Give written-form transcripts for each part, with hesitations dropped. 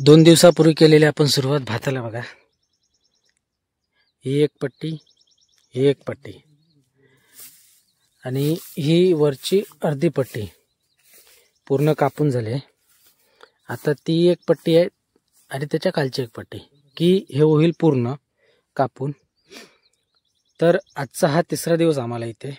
2 दिवसापूर्वी केलेली आपण सुरुवात भाताला बघा. ही एक पट्टी, ही एक पट्टी आणि ही वरची अर्धी पट्टी पूर्ण कापून झाली. आता ती एक पट्टी आहे आणि त्याच्या खालची एक पट्टी की हे होईल पूर्ण कापून. तर आजचा हा 3रा दिवस आम्हाला इथे.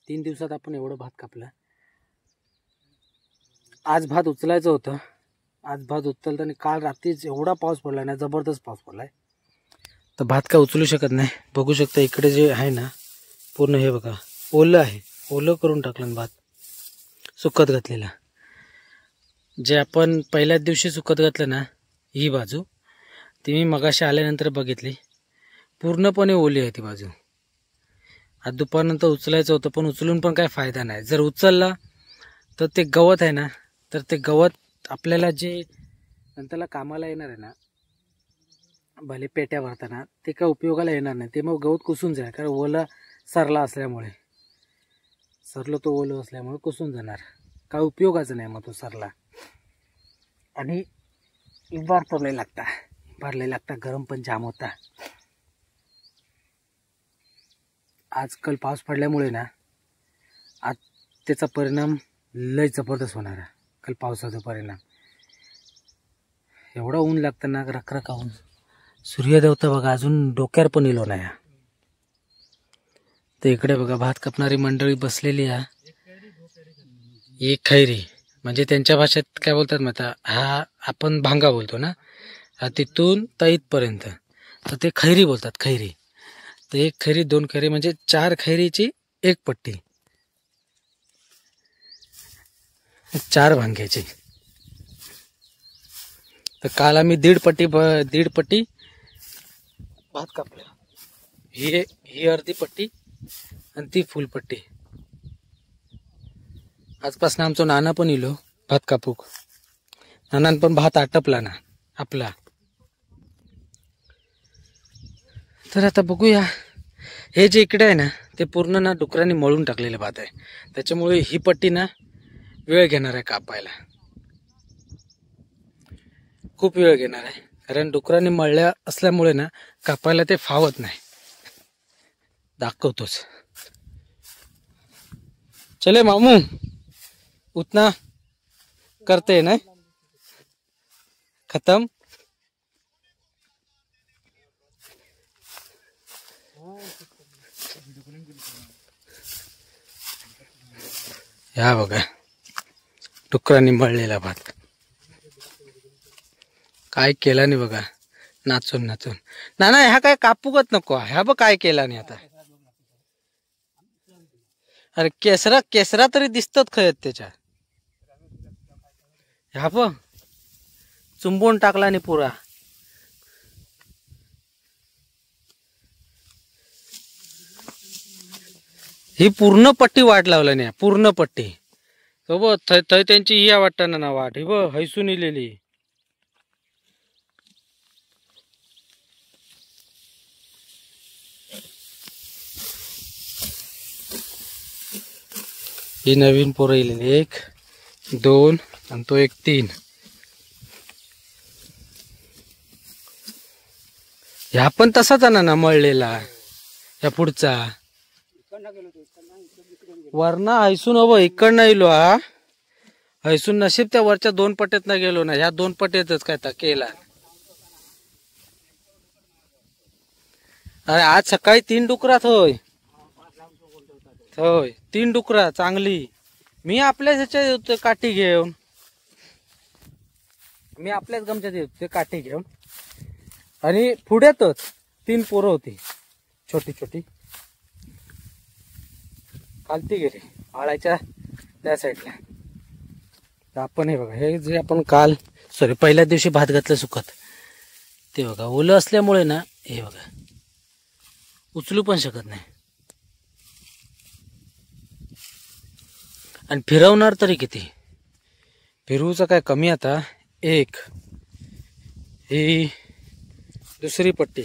3 दिवसात आपण एवढं भात कापलं. आज भात उचलायचं होतं. आज भात उचलताना काल रात्रीच एवढा पाऊस पडला ना, जबरदस्त पाऊस पडलाय. तर भात काय उचलू शकत नाही. बघू शकता इकडे जे आहे ना पूर्ण हे बघा ओलं आहे. ओलं करून टाकलं भात सुकत घातलेला. जे आपण पहिल्याच दिवशी सुकत घातलं ना ही बाजू, ती मी मगाशी आल्यानंतर बघितली पूर्णपणे ओली आहे ती बाजू. आज दुपारनंतर उचलायचं होतं पण उचलून पण काय फायदा नाही. जर उचलला तर ते गवत आहे ना, तर ते गवत आपल्याला जे नंतरला कामाला येणार आहे ना, भले पेट्या भरताना, ते काय उपयोगाला येणार नाही. ते मग गवत कुसून जाईल. कारण ओला सरला असल्यामुळे, सरलो तो ओलं असल्यामुळे कुसून जाणार. काय उपयोगाचं नाही मग तो सरला. आणि इबार तर लय लागता, इबार लय लागता. गरम पण जाम होता. आजकाल पाऊस पडल्यामुळे ना आज त्याचा परिणाम लय जबरदस्त होणार आहे. काल पावसाचा परिणाम एवढा ऊन लागतं ना, रखरखा ऊन. सूर्यदेवता बघा अजून डोक्यावर पण इलो नाही. तर इकडे बघा भात कापणारी मंडळी बसलेली आहे. एक खैरी म्हणजे त्यांच्या भाषेत काय बोलतात माहिती, हा आपण भांगा बोलतो ना, हा तिथून तर इथपर्यंत तर ते खैरी बोलतात. खैरी तर एक खैरी, 2 खैरी म्हणजे 4 खैरीची एक पट्टी, 4 भांग्याची. तर काल आम्ही दीड पट्टी भात कापला. ही अर्धी पट्टी आणि ती फुल पट्टी. आजपासून आमचं नाना पण इलो भात कापूक. नानान पण भात आटपला ना आपला. तर आता बघूया. हे जे इकडे आहे ना ते पूर्ण ना डुकरांनी मळून टाकलेले भात आहे. त्याच्यामुळे ही पट्टी ना वेळ घेणार आहे कापायला. खूप वेळ घेणार आहे. कारण डुकरांनी मळल्या असल्यामुळे ना कापायला ते फावत नाही. दाखवतोच. चले मामू, उतना करते ना खत्म. या बघा डुकरांनी मळलेला भात. काय केला नाही बघा, नाचून नाचून. ना ह्या काय कापूकच नको. ह्या बघ काय केला नाही आता. अरे केसरा तरी दिसतात खयत त्याच्या. ह्या बघ चुंबून टाकला नाही पुरा. ही पूर्ण पट्टी वाट लावला नाही, पूर्ण पट्टी. हो बघ थय त्यांची ही वाटतं ना वाट. ही बघ हैसून इलेली. ही नवीन पोरं इलेली. 1, 2 आणि तो एक 3. ह्या पण तसाच आहे ना मळलेला. ह्या पुढचा वरना हैसून हवं इकडनं इलो. हा हैसून नशीब त्या वरच्या 2 पट्ट्यात ना गेलो ना. ह्या 2 पट्ट्यातच काय केला. अरे आज सकाळी 3 डुकरात होय. 3 डुकरा चांगली. मी आपल्याच ह्याच्या काठी घेऊन, मी आपल्याच गमच्यात येतो काठी घेऊन. आणि पुढ्यातच 3 पोरं होती छोटी छोटी. खालती गेले आळाच्या त्या साईडला. तर आपण हे बघा, हे जे आपण काल पहिल्या दिवशी भात घातलं सुकत, ते बघा ओलं असल्यामुळे ना हे बघा उचलू पण शकत नाही. आणि फिरवणार तरी किती. फिरवूचं काय कमी. आता एक, ही दुसरी पट्टी,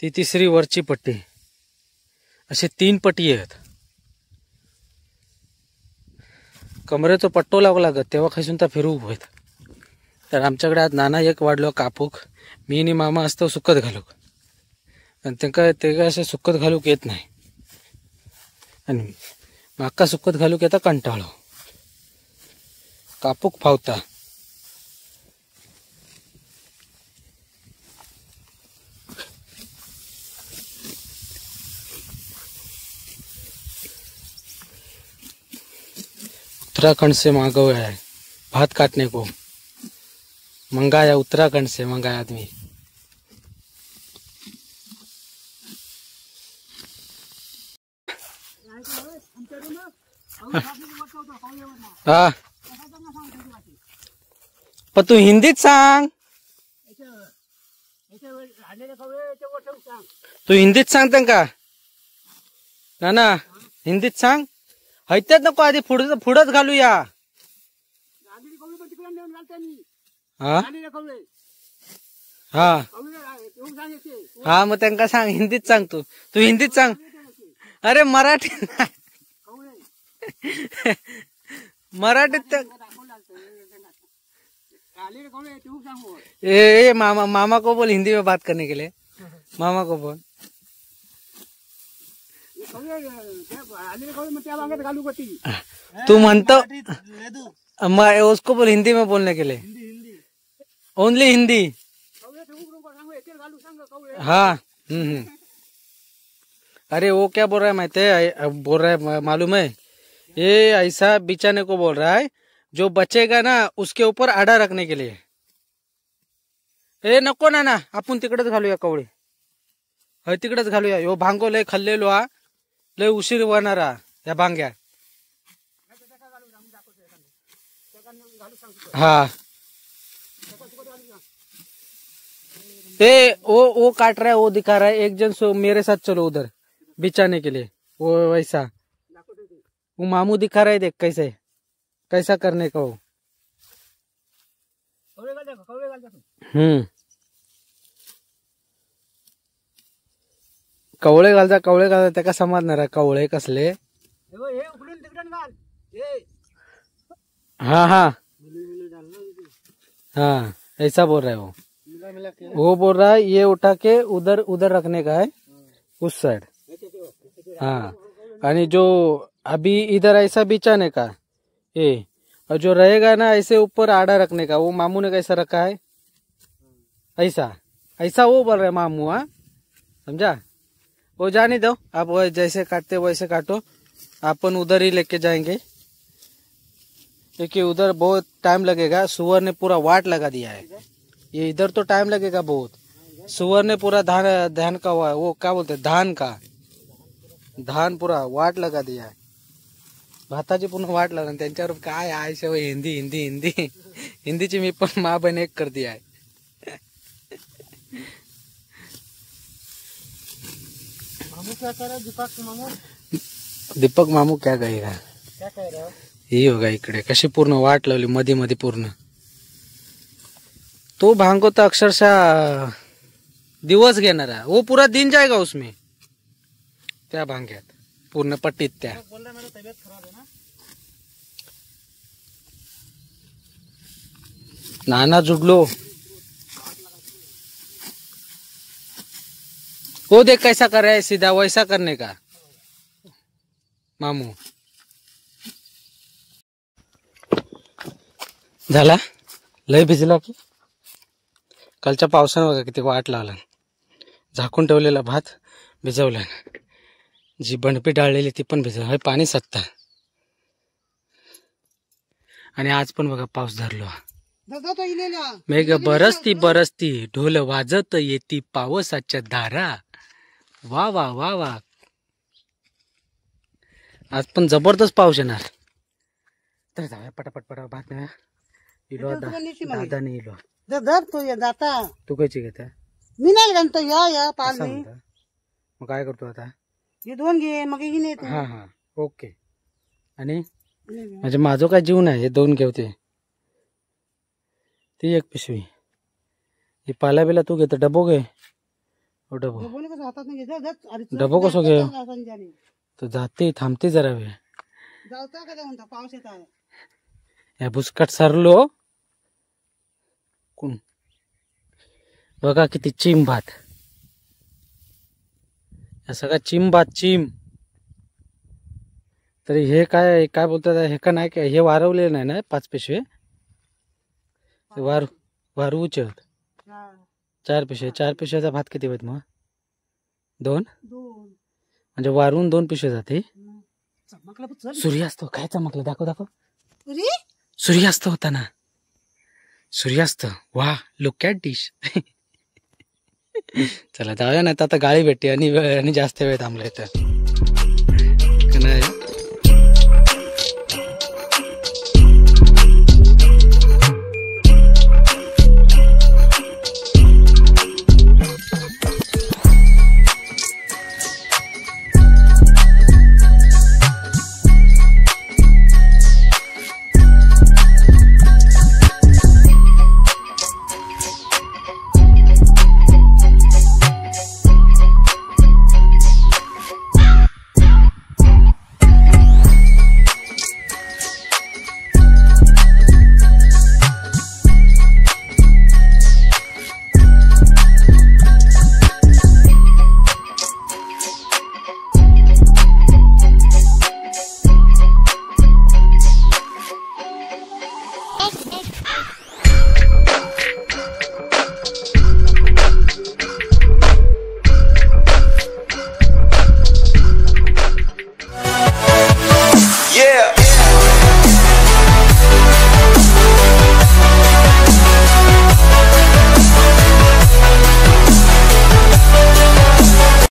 ती तिसरी वरची पट्टी, असे 3 पट्टी आहेत. कमरेचा पट्टो लावला लागत तेव्हा खसून तर फिरवू होत. तर आमच्याकडे आज नाना एक वाढलो कापूक, मी आणि मामा असतो सुकत घालूक, आणि ते असे सुकत घालूक येत नाही, आणि माका सुकत घालूक येता कंटाळो, कापूक फावता. उत्तराखंड से मांगा है भात काटने को, मंगाया उत्तराखंड से मंगाया आदमी. हा पण तू हिंदीत सांग, तू हिंदीत सांग त्यांका ना, हिंदीत सांग. हैत्यात नको, आधी पुढंच घालूया. हा हा हा, मग त्यांका सांग, हिंदीत सांग. तू हिंदीत सांग. अरे मराठी मराठीत. ए मामा को बोल हिंदी में बात करने के लिए, मामा को बोल. तू म्हणतो उसको बोल हिंदी में बोलने के लिए, ओनली हिंदी. हाँ अरे वो क्या बोल रहा है माहिती है, बोल रहा है मालूम है, ये ऐसा बिछाने को बोल रहा है जो बचेगा ना उसके ऊपर आडा रखने के लिए. ए नको ना, आपण तिकडेच घालूया कवळे, हय तिकडेच घालूया. यो भांगो लय खाल्लेलो हा, लय उशीर होणारा या भांग्या. हाँ वो काट रहा है, वो दिखा रहा है. एक जन सो मेरे साथ चलो उधर बिछाने के लिए, वो वैसा वो मामू दिखा रहा है, देख कैसा करने का वो. कवळे घालता त्याका समजणार कवळे कसले. हाँ हाँ हाँ, ऐसा बोल रहा है वो बोल रहा है ये उठा के उधर रखने का है, उस साइड. हाँ, आणि जो अभी इधर ऐसा बिछाने का ये, और जो रहेगा ना ऐसे ऊपर आड़ा रखने का, वो मामू ने कैसा रखा है, ऐसा वो बोल रहा है मामू. हाँ समझा, वो जाने दो, आप जैसे काटते वैसे काटो, अपन उधर ही लेके जाएंगे, क्योंकि उधर बहुत टाइम लगेगा. सुअर ने पूरा वाट लगा दिया है, ये इधर तो टाइम लगेगा बहुत. सुअर ने पूरा धान का वो क्या बोलते धान पूरा वाट लगा दिया है. भाताची पूर्ण वाट लगा, त्यांच्यावर काय आहे सवय हिंदी हिंदी हिंदी हिंदीची मी पण माँ बहन एक कर दिया है. मामू क्या कर रहा है, दीपक मामू क्या कहेगा, क्या कह रहे हो. ही होगा इकडे कशी पूर्ण वाट लावली मध्ये मध्ये पूर्ण. तो भांगो तो अक्षरशः दिवस घेणार आहे, वो पूरा दिन जाएगा उसमें, त्या भांग्यात पूर्ण पट्टीत. त्या नाना जुडलो, वो देख कैसा कर रहा है, सीधा वैसा करने का मामू. झाला लय भिजला की, कालच्या पावसानं बघा किती वाट लावला. झाकून ठेवलेला भात भिजवला, जी बनपी डाळलेली ती पण भिजवली, हे पाणी सत्ता. आणि आज पण बघा पाऊस धरलो. मेघ बरसती ढोल वाजत येती पावसाच्या धारा. वा वा वा वा, आज पण जबरदस्त पाऊस येणार. तर जाऊया पटापट भात नाही इलो, दादा नाही इलो. तू कशी घेता, मी नाही घालतो. या पाच मग काय करतो आता, हे दोन घे मग ही नाही. हा हा ओके. आणि म्हणजे माझं काय जीवन आहे, हे दोन घेवते. ती एक पिशवी, ही पाला बिला तू घेतो. डबो घे, डबो कसं घे, तर जाते थांबते जरा वेळ. पाऊस येत आहे, या भुसकाट सरलो कोण बघा किती चिम भात, हा सगळा चिम भात चिम. तरी हे काय काय बोलतात हे का नाही काय हे वारवलेलं नाही ना 5 पिशवे वारवूचे आहेत. 4 पिशवे 4 पिशव्याचा भात किती होत मग 2 म्हणजे वारून 2 पिशवे जाते. सूर्यास्त काय चमकलं दाखव दाखव. सूर्यास्त होता ना सूर्यास्त. वा लुक ॲट डिश. चला जाऊया ना आता गाडी भेटते आणि जास्त वेळ थांबला इथं नाही.